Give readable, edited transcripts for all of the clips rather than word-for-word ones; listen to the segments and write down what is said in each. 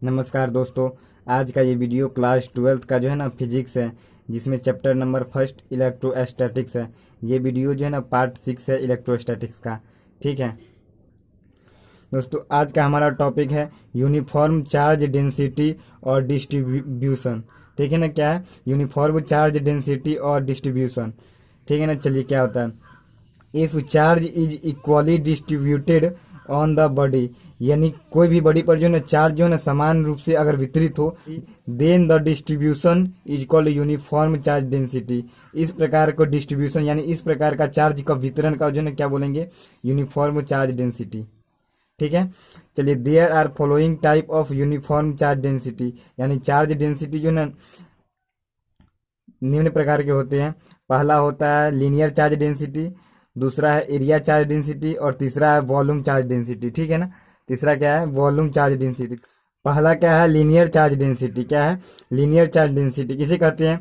नमस्कार दोस्तों। आज का ये वीडियो क्लास 12th का जो है ना फिजिक्स है, जिसमें चैप्टर नंबर फर्स्ट इलेक्ट्रोस्टैटिक्स है। ये वीडियो जो है ना पार्ट 6 है इलेक्ट्रोस्टैटिक्स का। ठीक है दोस्तों, आज का हमारा टॉपिक है यूनिफॉर्म चार्ज डेंसिटी और डिस्ट्रीब्यूशन। ठीक है ना, क्या है यूनिफॉर्म चार्ज डेंसिटी और डिस्ट्रीब्यूशन। ठीक है ना, चलिए क्या होता है। If charge is equally distributed on the body, यानी कोई भी बॉडी पर जो है ना चार्ज जो है ना समान रूप से अगर वितरित हो, then the distribution is called uniform charge density. इस प्रकार को डिस्ट्रीब्यूशन यानी इस प्रकार का चार्ज का वितरण का जो है ना क्या बोलेंगे, यूनिफॉर्म चार्ज डेंसिटी। ठीक है, चलिए there are following type of uniform charge density, यानी चार्ज डेंसिटी जो है ना निम्न प्रकार के होते हैं। पहला होता है लीनियर चार्ज डेंसिटी, दूसरा है एरिया चार्ज डेंसिटी और तीसरा है वॉल्यूम चार्ज डेंसिटी। ठीक है ना, तीसरा क्या है, वॉल्यूम चार्ज डेंसिटी। पहला क्या है, लीनियर चार्ज डेंसिटी। क्या है, लीनियर चार्ज डेंसिटी किसे कहते हैं,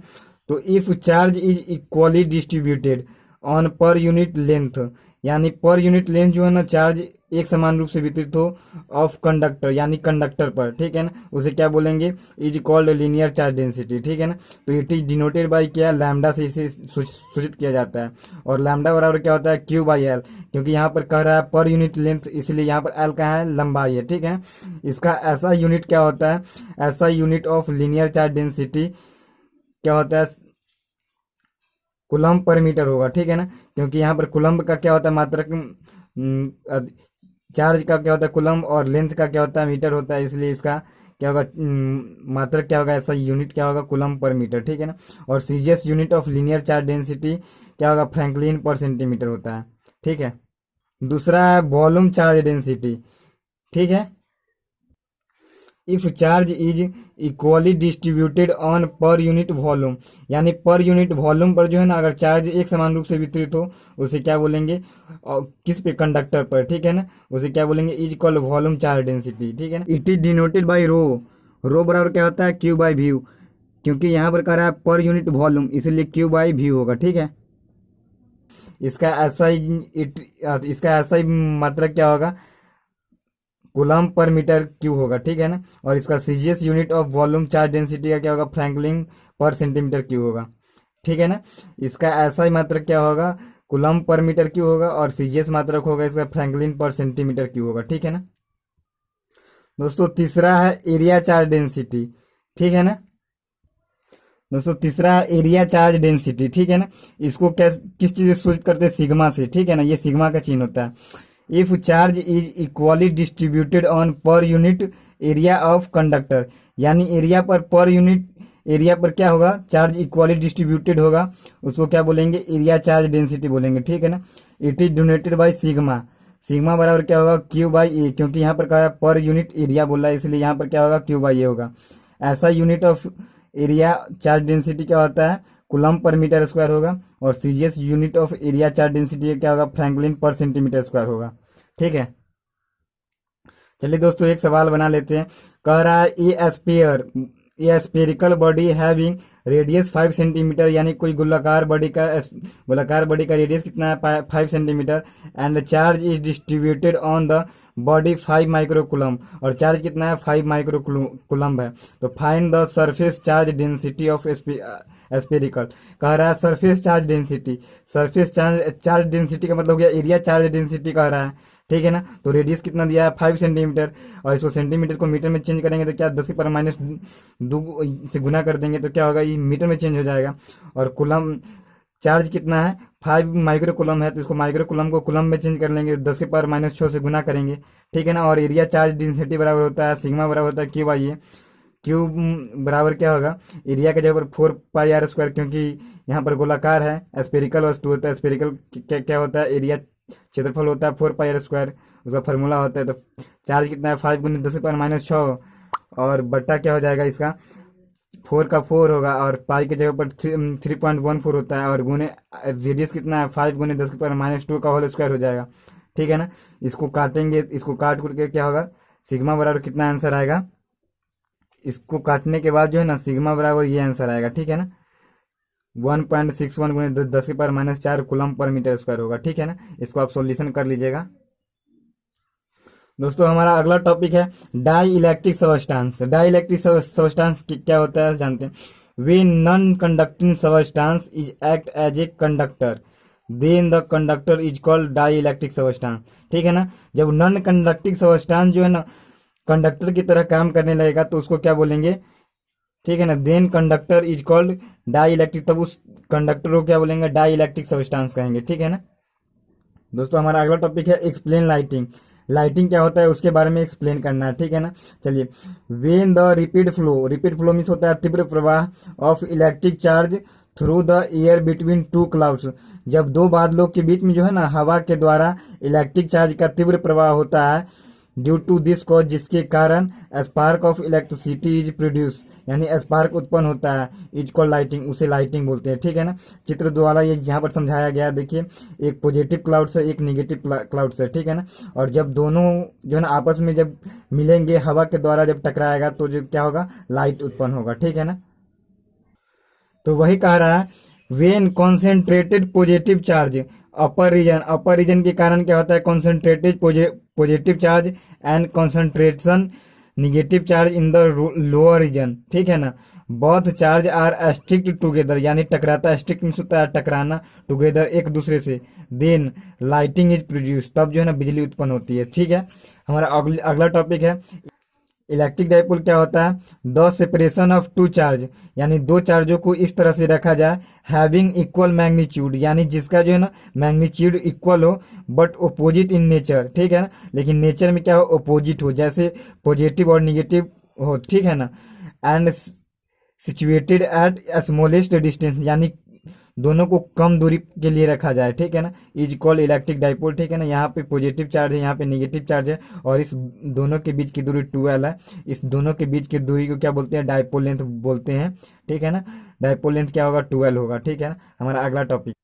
तो if charge is equally distributed on per unit length, यानी पर यूनिट लेंथ जो है ना चार्ज एक समान रूप से वितरित हो ऑफ कंडक्टर, यानी कंडक्टर पर। ठीक है ना, उसे क्या बोलेंगे, is called linear charge density. ठीक है ना, तो इट इज डिनोटेड बाई क्या, लैम्डा से इसे सूचित किया जाता है। और लैम्डा बराबर क्या होता है, क्यू बाई एल, क्योंकि यहाँ पर कह रहा है पर यूनिट लेंथ, इसलिए यहाँ पर एल का है लंबाई है। ठीक है, इसका ऐसा यूनिट क्या होता है, ऐसा unit of linear charge density क्या होता है, कुलम्ब पर मीटर होगा। ठीक है ना, क्योंकि यहाँ पर कुलम्ब का क्या होता है, मात्रक चार्ज का क्या होता है कुलम्ब, और लेंथ का क्या होता है मीटर होता है, इसलिए इसका क्या होगा, मात्रक क्या होगा, ऐसा यूनिट क्या होगा, कुलम्ब पर मीटर। ठीक है ना, और CGS unit of linear charge density क्या होगा, फ्रैंकलिन पर सेंटीमीटर होता है। ठीक है, दूसरा है वॉल्यूम चार्ज डेंसिटी। ठीक है, if charge is equally distributed on per unit volume, यानी पर यूनिट वॉल्यूम पर जो है ना अगर चार्ज एक समान रूप से वितरित हो, उसे क्या बोलेंगे, और किस पे, कंडक्टर पर। ठीक है ना, उसे क्या बोलेंगे, is called volume charge density. ठीक है ना, it is denoted by rho. Rho बराबर क्या होता है, क्यू बाई व्यू, क्योंकि यहाँ पर कह रहा है पर यूनिट वॉल्यूम, इसलिए क्यू बाई व्यू होगा। ठीक है, इसका ऐसा ही इसका ऐसा ही मात्रक क्या होगा, कूलम्ब पर मीटर क्यूब होगा। ठीक है ना, और इसका CGS unit of volume charge density का क्या होगा, फ्रैंकलिन पर सेंटीमीटर क्यूब होगा। ठीक है ना, इसका ऐसा ही मात्रक क्या होगा, कूलम्ब पर मीटर क्यूब होगा, और सीजीएस मात्रक होगा इसका फ्रैंकलिन पर सेंटीमीटर क्यूब होगा। ठीक है ना दोस्तों, तीसरा है एरिया चार्ज डेंसिटी। ठीक है ना दोस्तों, तीसरा है एरिया चार्ज डेंसिटी। ठीक है ना, इसको किस चीज से सूचित करते हैं, सिग्मा से। ठीक है ना, ये सिग्मा का चिन्ह होता है। If charge is equally distributed on per unit area of conductor, यानी एरिया पर यूनिट एरिया पर क्या होगा, चार्ज इक्वली डिस्ट्रीब्यूटेड होगा, उसको क्या बोलेंगे, एरिया चार्ज डेंसिटी बोलेंगे। ठीक है ना, it is donated by sigma. Sigma बराबर क्या होगा, क्यू बाई ए, क्योंकि यहाँ पर क्या है पर यूनिट एरिया बोला है, इसलिए यहाँ पर क्या होगा, क्यू बाई ए होगा। ऐसा unit of area charge density क्या होता है, कूलम्ब पर मीटर स्क्वायर होगा, और CGS unit of area charge density क्या होगा, फ्रैंकलिन पर सेंटीमीटर स्क्वायर होगा। ठीक है, चलिए दोस्तों एक सवाल बना लेते हैं। कह रहा है a spherical body having radius 5 centimetre, यानी कोई गोलाकार बॉडी का रेडियस कितना है, 5 centimetre, and charge is distributed on the body 5 micro coulomb, और चार्ज कितना है, 5 माइक्रो कुलम है। तो find the surface charge density of spherical. कह रहा है surface charge density, surface charge density का मतलब हो गया एरिया चार्ज डेंसिटी कह रहा है। ठीक है ना, तो रेडियस कितना दिया है, 5 सेंटीमीटर, और इसको सेंटीमीटर को मीटर में चेंज करेंगे तो क्या, 10 की पावर माइनस 2 से गुना कर देंगे तो क्या होगा, ये मीटर में चेंज हो जाएगा। और कुलम चार्ज कितना है, 5 माइक्रो कुलम है, तो इसको माइक्रो कुलम को कुलम में चेंज कर लेंगे, 10 की पावर माइनस 6 से गुना करेंगे। ठीक है ना, और एरिया चार्ज डेंसिटी बराबर होता है सिग्मा बराबर होता है क्यू बाई ए। क्यूब बराबर क्या होगा, एरिया के जगह पर 4 पाई r स्क्वायर, क्योंकि यहाँ पर गोलाकार है, स्पेरिकल वस्तु होता है, स्पेरिकल क्या क्या होता है, एरिया क्षेत्रफल होता है 4 पाई r स्क्वायर, उसका फार्मूला होता है। तो चार्ज कितना है, 5 गुनी 10 की पावर माइनस 6, और बट्टा क्या हो जाएगा इसका, 4 का 4 होगा, और पाई की जगह पर 3.14 होता है, और गुने रेडियस कितना है, 5 गुने 10 की पावर माइनस 2 का होल स्क्वायर हो जाएगा। ठीक है ना, इसको काटेंगे, इसको काट करके क्या होगा, सिग्मा बराबर कितना आंसर आएगा, इसको काटने के बाद जो है ना सिग्मा बराबर ये आंसर आएगा। ठीक है ना, 1.61 गुणे 10 की power minus 4 coulomb per metre square होगा। ठीक है ना, इसको आप सॉल्यूशन कर लीजिएगा। दोस्तों हमारा अगला टॉपिक है dielectric substance. Dielectric substance क्या होता है जानते हैं। वे non conducting substance is act as a conductor, then the conductor is called dielectric substance. ठीक है ना, जब नॉन कंडक्टिंग सबस्टांस जो है ना कंडक्टर की तरह काम करने लगेगा तो उसको क्या बोलेंगे, ठीक है ना, then conductor is called dielectric, तब उस कंडक्टर को क्या बोलेंगे, डाई इलेक्ट्रिक सबस्टांस कहेंगे। ठीक है ना दोस्तों, हमारा अगला टॉपिक है एक्सप्लेन लाइटिंग। लाइटिंग क्या होता है उसके बारे में एक्सप्लेन करना है। ठीक है ना, चलिए। When the repeat flow means होता है तीव्र प्रवाह of electric charge through the air between two clouds. जब दो बादलों के बीच में जो है ना हवा के द्वारा इलेक्ट्रिक चार्ज का तीव्र प्रवाह होता है, ड्यू टू दिस कॉज, जिसके कारण spark of electricity is produce, यानी स्पार्क उत्पन्न होता है, इज कॉल्ड लाइटिंग, उसे लाइटिंग बोलते हैं। ठीक है ना, चित्र द्वारा ये यहाँ पर समझाया गया, देखिए एक पॉजिटिव क्लाउड से एक निगेटिव क्लाउड से। ठीक है ना, और जब दोनों जो है ना आपस में जब मिलेंगे हवा के द्वारा जब टकराएगा तो जो क्या होगा, लाइट उत्पन्न होगा। ठीक है ना, तो वही कह रहा है when concentrated positive charge upper region के कारण क्या होता है, concentrated positive charge and concentration negative charge in the lower region. ठीक है ना, both charge are strict together, यानी टकराता, स्ट्रिक्ट मीन्स होता है टकराना, टुगेदर एक दूसरे से, देन लाइटिंग इज प्रोड्यूस, तब जो है ना बिजली उत्पन्न होती है। ठीक है, हमारा अगला टॉपिक है इलेक्ट्रिक डाइपोल। क्या होता है, the separation of two charge, यानी दो चार्जों को इस तरह से रखा जाए, हैविंग इक्वल मैग्नीट्यूड, यानी जिसका जो है ना मैग्नीट्यूड इक्वल हो बट ओपोजिट इन नेचर। ठीक है ना, लेकिन नेचर में क्या हो, ओपोजिट हो, जैसे पॉजिटिव और निगेटिव हो। ठीक है ना, and situated at smallest distance, यानी दोनों को कम दूरी के लिए रखा जाए। ठीक है ना, इज कॉल्ड इलेक्ट्रिक डाइपोल। ठीक है ना, यहाँ पे पॉजिटिव चार्ज है, यहाँ पे नेगेटिव चार्ज है, और इस दोनों के बीच की दूरी 12 है। इस दोनों के बीच की दूरी को क्या बोलते हैं, डाइपोल लेंथ बोलते हैं। ठीक है ना, डाइपोल लेंथ क्या होगा, 12 होगा। ठीक है ना, हमारा अगला topic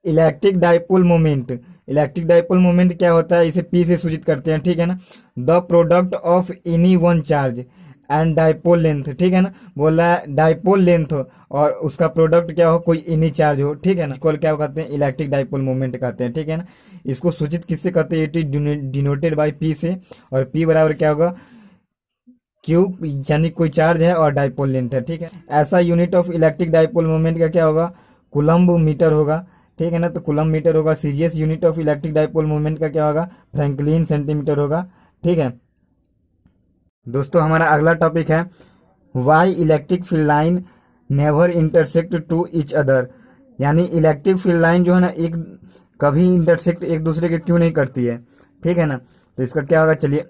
electric dipole moment. Electric dipole moment क्या होता है, इसे पी से सूचित करते हैं। ठीक है ना, the product of any one charge and dipole length. ठीक है ना, बोला है डाइपोल लेंथ हो और उसका प्रोडक्ट क्या हो, कोई एनी चार्ज हो। ठीक है ना, इसको क्या कहते हैं, इलेक्ट्रिक डाइपोल मोमेंट कहते हैं। ठीक है ना, इसको सूचित किससे करते हैं, it is denoted by P से, और पी बराबर क्या होगा, क्यू, यानी कोई चार्ज है और डाइपोल लेंथ है। ठीक है, ऐसा unit of electric dipole moment का क्या होगा, कुलम्ब मीटर होगा। ठीक है ना, तो कुलम्ब मीटर होगा। CGS unit of electric dipole moment का क्या होगा, फ्रैंकलिन सेंटीमीटर होगा। ठीक है दोस्तों, हमारा अगला टॉपिक है why electric field line never intersect to each other, यानी इलेक्ट्रिक फील्ड लाइन जो है ना एक कभी इंटरसेक्ट एक दूसरे के क्यों नहीं करती है। ठीक है ना, तो इसका क्या होगा, चलिए।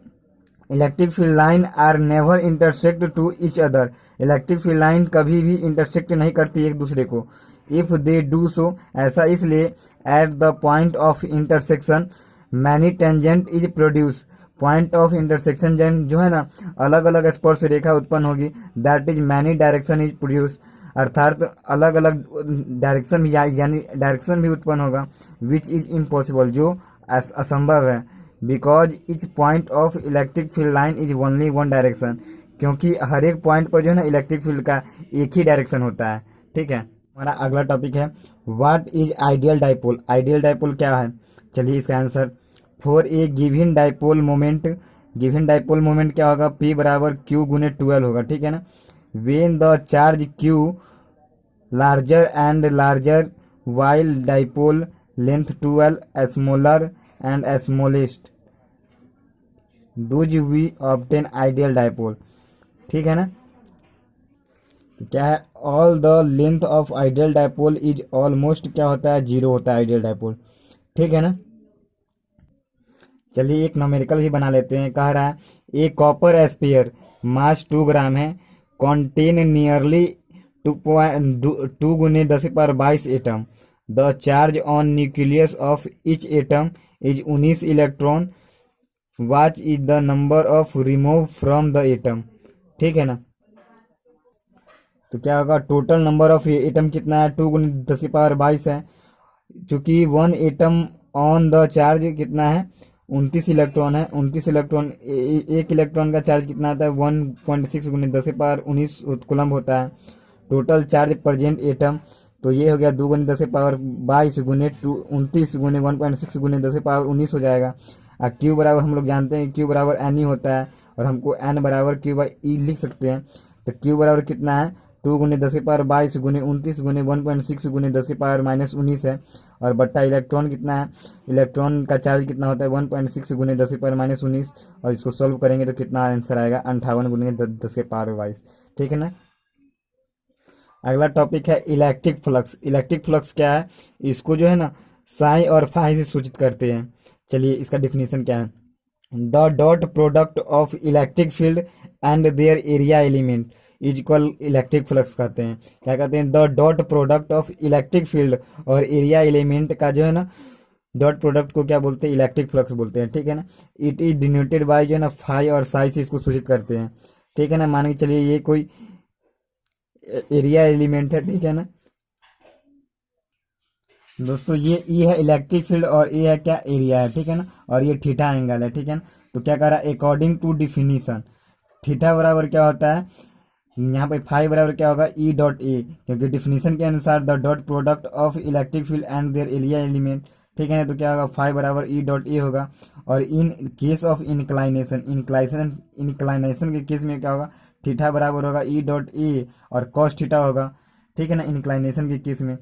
Electric field line are never intersect to each other, electric field line कभी भी इंटरसेक्ट नहीं करती एक दूसरे को। इफ दे डू सो, ऐसा इसलिए, at the point of intersection many tangent is produce, point of intersection जो है ना अलग अलग स्पर्श रेखा उत्पन्न होगी, that is many direction is produce, अर्थात अलग अलग डायरेक्शन भी, यानी डायरेक्शन भी उत्पन्न होगा, विच इज इम्पॉसिबल, जो असंभव है, because each point of electric field line is only one direction, क्योंकि हर एक पॉइंट पर जो है ना इलेक्ट्रिक फील्ड का एक ही डायरेक्शन होता है। ठीक है, हमारा अगला टॉपिक है what is ideal dipole. Ideal dipole क्या है, चलिए इसका answer, for a given dipole moment, given dipole moment क्या होगा, P बराबर Q गुने 12 होगा। ठीक है ना, when the charge Q larger and larger while dipole length 12 smaller and smallest does we obtain ideal dipole. ठीक है ना, तो क्या है, all the length of ideal dipole is almost क्या होता है, 0 होता है आइडियल डाइपोल। ठीक है ना, चलिए एक न्यूमेरिकल भी बना लेते हैं। कह रहा है ए कॉपर एस्पियर मास 2 ग्राम है, कॉन्टेन नियरली 2 गुने 10 atom, the charge on nucleus of each atom is 19 electron, watch is the number of remove from the atom. ठीक है ना, तो क्या होगा, टोटल नंबर ऑफ एटम कितना है, 2 गुने 10 है, चूंकि 1 एटम ऑन द चार्ज कितना है, 29 इलेक्ट्रॉन है। 29 इलेक्ट्रॉन, एक इलेक्ट्रॉन का चार्ज कितना आता है, 1.6 गुने 10 19 कूलम्ब होता है। टोटल चार्ज प्रेजेंट एटम, तो ये हो गया 2 × 10⁻22 गुने 29 गुने 1.6 गुने 10⁻19 हो जाएगा। क्यू बराबर हम लोग जानते हैं क्यू बराबर एन ही होता है, और हमको एन बराबर क्यू बाई ई लिख सकते हैं। तो क्यू बराबर कितना है, 2 × 10⁻22 गुने 29 गुने 1.6 गुने 10⁻−19 है, और बट्टा इलेक्ट्रॉन कितना है, इलेक्ट्रॉन का चार्ज कितना होता है 1.6 गुने 10⁻−19, और इसको सॉल्व करेंगे तो कितना आंसर आएगा 58 गुने 10⁻22। ठीक है ना। अगला टॉपिक है इलेक्ट्रिक फ्लक्स। इलेक्ट्रिक फ्लक्स क्या है, इसको जो है ना साई और फाई से सूचित करते हैं। चलिए इसका डिफिनीशन क्या है, the dot product of electric field and their area element is equal electric flux कहते हैं। क्या कहते हैं, the dot product of electric field और एरिया एलिमेंट का जो है ना डॉट प्रोडक्ट को क्या बोलते हैं, इलेक्ट्रिक फ्लक्स बोलते हैं। ठीक है ना। इट इज डिनोटेड बाय जो है ना फाई और साई से इसको सूचित करते हैं। ठीक है ना। मान के चलिए ये कोई एरिया एलिमेंट है। ठीक है ना दोस्तों, ये ई है इलेक्ट्रिक फील्ड और ये है क्या, एरिया है। ठीक है ना। और ये थीटा एंगल है। ठीक है ना। तो क्या कह रहा है, अकॉर्डिंग टू डिफिनीशन थीटा बराबर क्या होता है, यहाँ पे फाई बराबर क्या होगा ई डॉट ए, क्योंकि डिफिनीशन के अनुसार the dot product of electric field and their area element. ठीक है ना। तो क्या होगा, फाई बराबर ई डॉट ए होगा। और इन केस ऑफ इंक्लाइनेशन के केस में क्या होगा, थीटा बराबर होगा ई डॉट ए और कॉस थीटा होगा। ठीक है ना, इंक्लाइनेशन के केस में।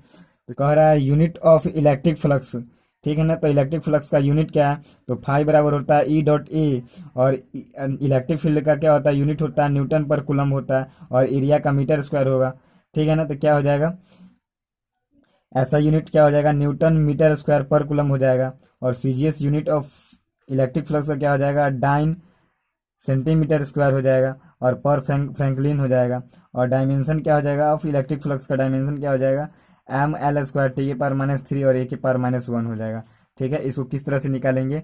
तो कह रहा है यूनिट ऑफ इलेक्ट्रिक फ्लक्स। ठीक है ना। तो इलेक्ट्रिक फ्लक्स का यूनिट क्या है, तो फाई बराबर होता है ई डॉट ए, और इलेक्ट्रिक फील्ड का क्या होता है, यूनिट होता है न्यूटन पर कूलम होता है, और एरिया का मीटर स्क्वायर होगा। ठीक है ना। तो क्या हो जाएगा, ऐसा यूनिट क्या हो जाएगा, न्यूटन मीटर स्क्वायर पर कूलम हो जाएगा। और CGS unit of electric flux का क्या हो जाएगा, डाइन सेंटीमीटर स्क्वायर हो जाएगा, और पर फ्रैंकलिन हो जाएगा। और डायमेंशन क्या हो जाएगा ऑफ इलेक्ट्रिक फ्लक्स का, डायमेंशन क्या हो जाएगा, ml² T⁻³ और A⁻1 हो जाएगा। ठीक है। इसको किस तरह से निकालेंगे,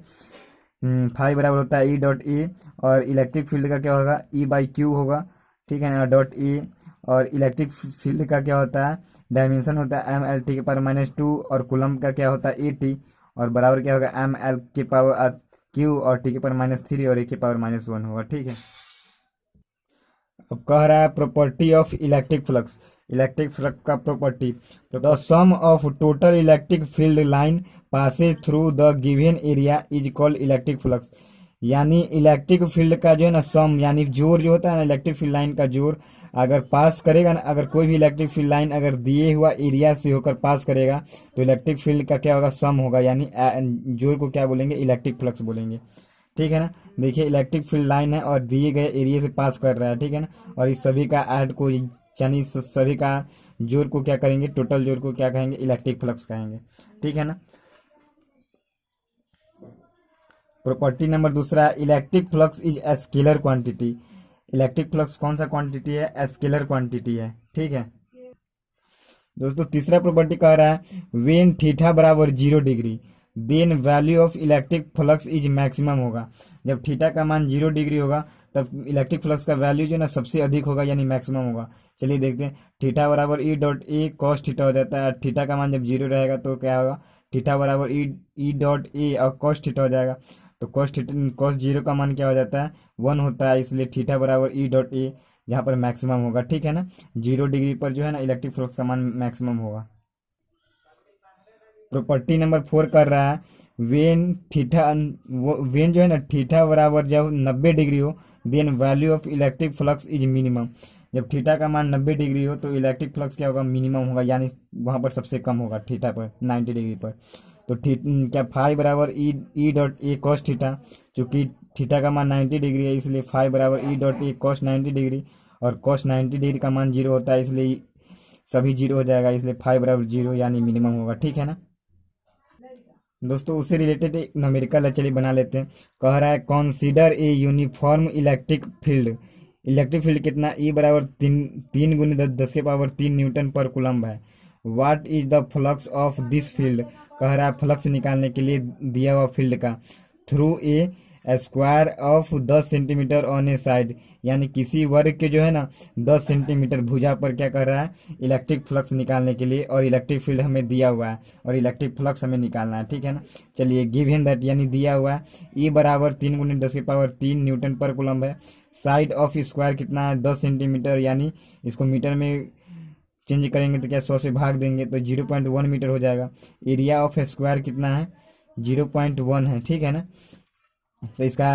फाई बराबर होता है ई डॉट ए, और इलेक्ट्रिक फील्ड का क्या होगा, ई बाई क्यू होगा। ठीक है ना, डॉट ए, और इलेक्ट्रिक फील्ड का क्या होता है, डायमेंशन होता है ml/2, और कूलम का क्या होता है AT, और बराबर क्या होगा ml/Q और T⁻³ और A⁻1 होगा। ठीक है। अब कह रहा है property of electric flux. Electric flux का प्रॉपर्टी, तो the sum of total electric field line passes through the given area is called electric flux. यानी इलेक्ट्रिक फील्ड का जो है ना सम, यानी जोर जो होता है ना इलेक्ट्रिक फील्ड लाइन का जोर, अगर पास करेगा ना, अगर कोई भी इलेक्ट्रिक फील्ड लाइन अगर दिए हुआ एरिया से होकर पास करेगा तो इलेक्ट्रिक फील्ड का क्या होगा, सम होगा। यानी जोर को क्या बोलेंगे, इलेक्ट्रिक फ्लक्स बोलेंगे। ठीक है ना। देखिए इलेक्ट्रिक फील्ड लाइन है और दिए गए एरिया से पास कर रहा है। ठीक है ना। और इस सभी का ऐड को, यानी सभी का जोर को क्या करेंगे, टोटल जोर को क्या कहेंगे, इलेक्ट्रिक फ्लक्स कहेंगे। ठीक है ना। प्रॉपर्टी नंबर दूसरा, electric flux is a scalar quantity. Electric flux कौन सा क्वांटिटी है, स्केलर क्वांटिटी है। ठीक है दोस्तों। तीसरा प्रॉपर्टी कह रहा है वेन थीटा बराबर 0 degree then value of electric flux is maximum होगा। जब थीटा का मान 0 डिग्री होगा तब इलेक्ट्रिक फ्लक्स का वैल्यू जो है ना सबसे अधिक होगा, यानी मैक्सिमम होगा। चलिए देखते हैं, थीटा बराबर E dot A cos theta हो जाता है। थीटा का मान जब 0 रहेगा तो क्या होगा, थीटा बराबर ई डॉट ए और कॉस थीटा हो जाएगा। तो कॉस 0 का मान क्या हो जाता है, 1 होता है, इसलिए थीटा बराबर ई डॉट ए जहाँ पर मैक्सिमम होगा। ठीक है ना। 0 डिग्री पर जो है ना इलेक्ट्रिक फ्लक्स का मान मैक्सिमम होगा। प्रॉपर्टी नंबर 4 कर रहा है वेन जो है ना थीटा बराबर जब 90 डिग्री हो then value of electric flux is minimum. जब थीटा का मान 90 डिग्री हो तो इलेक्ट्रिक फ्लक्स क्या होगा, मिनिमम होगा, यानी वहाँ पर सबसे कम होगा थीटा पर 90 डिग्री पर। तो क्या फाई बराबर E dot A cos theta, चूँकि थीटा का मान 90 डिग्री है इसलिए फाई बराबर E dot A cos 90 degree, और कॉस 90 डिग्री का मान 0 होता है इसलिए सभी 0 हो जाएगा, इसलिए फाई बराबर 0 यानी मिनिमम होगा। ठीक है ना दोस्तों। उससे रिलेटेड एक न्यूमेरिकल है, चलिए बना लेते हैं। कह रहा है consider a uniform electric field. Electric field कितना, ई बराबर 3 × 10⁻³ न्यूटन पर कूलम्ब है। What is the flux of this field. कह रहा है फ्लक्स निकालने के लिए दिया हुआ फील्ड का, through a square of 10 centimetre on A side, यानी किसी वर्ग के जो है ना 10 सेंटीमीटर भुजा पर क्या कर रहा है, इलेक्ट्रिक फ्लक्स निकालने के लिए, और इलेक्ट्रिक फील्ड हमें दिया हुआ है और इलेक्ट्रिक फ्लक्स हमें निकालना है। ठीक है ना। चलिए गिवन दैट, यानी दिया हुआ है ई बराबर 3 × 10⁻³ न्यूटन पर कूलम्ब है। साइड ऑफ स्क्वायर कितना है, 10 सेंटीमीटर, यानी इसको मीटर में चेंज करेंगे तो क्या 100 से भाग देंगे तो 0.1 मीटर हो जाएगा। एरिया ऑफ स्क्वायर कितना है, 0.1 है, ठीक है ना। तो इसका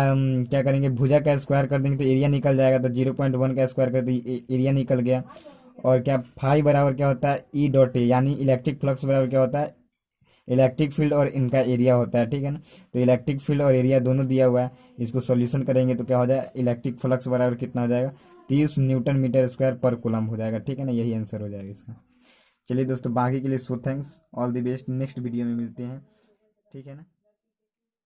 क्या करेंगे, भुजा का स्क्वायर कर देंगे तो एरिया निकल जाएगा, तो 0.1 का स्क्वायर कर दिए एरिया निकल गया। और क्या फाई बराबर क्या होता है, ई डॉट ए, यानी इलेक्ट्रिक फ्लक्स बराबर क्या होता है, इलेक्ट्रिक फील्ड और इनका एरिया होता है, ठीक है ना। तो इलेक्ट्रिक फील्ड और एरिया दोनों दिया हुआ है, इसको सॉल्यूशन करेंगे तो क्या हो जाएगा, इलेक्ट्रिक फ्लक्स बराबर कितना हो जाएगा, 30 न्यूटन मीटर स्क्वायर पर कूलम हो जाएगा, ठीक है ना। यही आंसर हो जाएगा इसका। चलिए दोस्तों, बाकी के लिए so thanks, all the best, next video में मिलते हैं, ठीक है ना।